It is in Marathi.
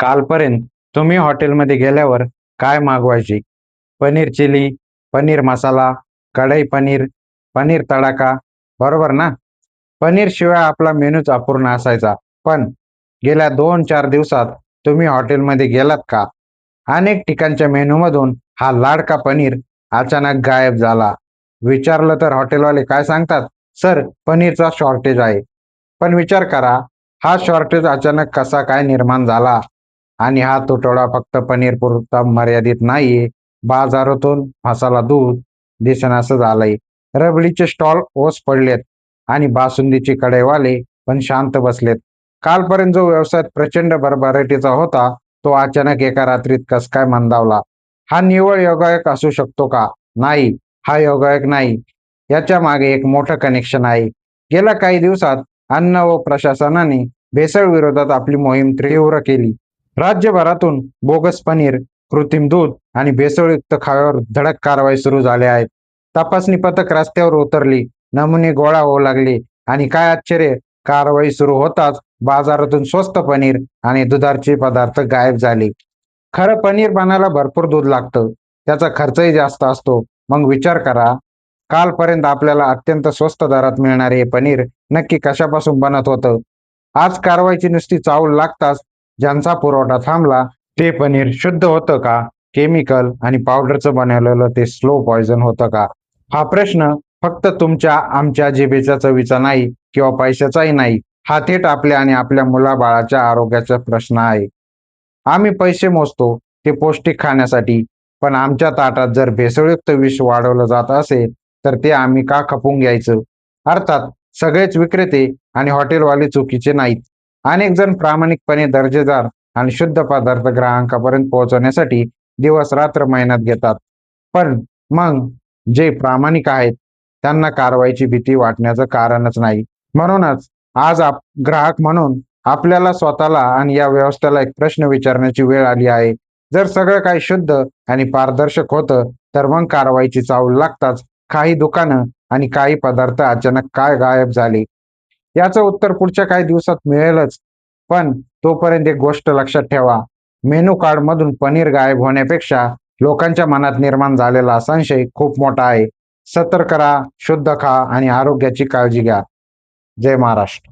कालपर्यंत तुम्ही हॉटेलमध्ये गेल्यावर काय मागवायचे? पनीर चिली, पनीर मसाला, कढई पनीर, पनीर तडाका, बरोबर ना? पनीर शिवाय आपला मेनूच अपूर्ण असायचा. पण गेल्या 2-4 दिवसात तुम्ही हॉटेलमध्ये गेलात का? अनेक ठिकाणच्या मेनूमधून हा लाडका पनीर अचानक गायब झाला. विचारलं तर हॉटेलवाले काय सांगतात? सर, पनीरचा शॉर्टेज आहे. पण विचार करा, हा शॉर्टेज अचानक कसा काय निर्माण झाला? आणि हा तुटवडा फक्त पनीर पुरता मर्यादित नाहीये. बाजारातून मसाला दूध दिसेनासं झालंय. रबडीचे स्टॉल ओस पडलेत आणि बासुंदीचे कढईवाले पण शांत बसलेत. कालपर्यंत जो व्यवसाय प्रचंड भरभराटीचा होता, तो अचानक एका रात्रीत कस काय मंदावला? हा निव्वळ योगायोग असू शकतो का? नाही, हा योगायोग नाही. याच्या मागे एक मोठं कनेक्शन आहे. गेल्या काही दिवसात अन्न व प्रशासनाने भेसळ विरोधात आपली मोहीम तीव्र केली. राज्यभरातून बोगस पनीर, कृत्रिम दूध आणि भेसळयुक्त खाव्यावर धडक कारवाई सुरू झाल्या आहेत. तपासणी पथक रस्त्यावर उतरली, नमुने गोळा होऊ लागले आणि काय आश्चर्य, कारवाई सुरू होताच बाजारातून स्वस्त पनीर आणि दुधाचे पदार्थ गायब झाले. खरं पनीर बनायला भरपूर दूध लागतं, त्याचा खर्चही जास्त असतो. मग विचार करा, कालपर्यंत आपल्याला अत्यंत स्वस्त दरात मिळणारे हे पनीर नक्की कशापासून बनत होतं? आज कारवाईची नुसती चावल लागताच ज्यांचा पुरवठा थांबला, ते पनीर शुद्ध होतं का? केमिकल आणि पावडरचं बनवलेलं ते स्लो पॉइझन होतं का? हा प्रश्न फक्त तुमच्या आमच्या जिभेच्या चवीचा नाही किंवा पैशाचाही नाही. हा थेट आपल्या आणि आपल्या मुलाबाळाच्या आरोग्याचा प्रश्न आहे. आम्ही पैसे मोजतो ते पौष्टिक खाण्यासाठी, पण आमच्या ताटात जर भेसळयुक्त विष वाढवलं जात असेल, तर ते आम्ही का खपून घ्यायचं? अर्थात सगळेच विक्रेते आणि हॉटेलवाले चुकीचे नाहीत. अनेक जण प्रामाणिकपणे दर्जेदार आणि शुद्ध पदार्थ ग्राहकांपर्यंत पोहोचवण्यासाठी दिवस-रात्र मेहनत घेतात. पण मग जे प्रामाणिक आहेत, त्यांना कारवाईची भीती वाटण्याचं कारणच नाही. म्हणूनच आज ग्राहक म्हणून आपल्याला स्वतःला आणि या व्यवस्थेला एक प्रश्न विचारण्याची वेळ आली आहे. जर सगळं काही शुद्ध आणि पारदर्शक होतं, तर मग कारवाईची चाहूल लागताच काही दुकानं आणि काही पदार्थ अचानक काय गायब झाले? याचं उत्तर पुढच्या काही दिवसात मिळेलच. पण तोपर्यंत एक गोष्ट लक्षात ठेवा, मेनू कार्डमधून पनीर गायब होण्यापेक्षा लोकांच्या मनात निर्माण झालेला संशय खूप मोठा आहे. सतर्क राहा, शुद्ध खा आणि आरोग्याची काळजी घ्या. जय महाराष्ट्र.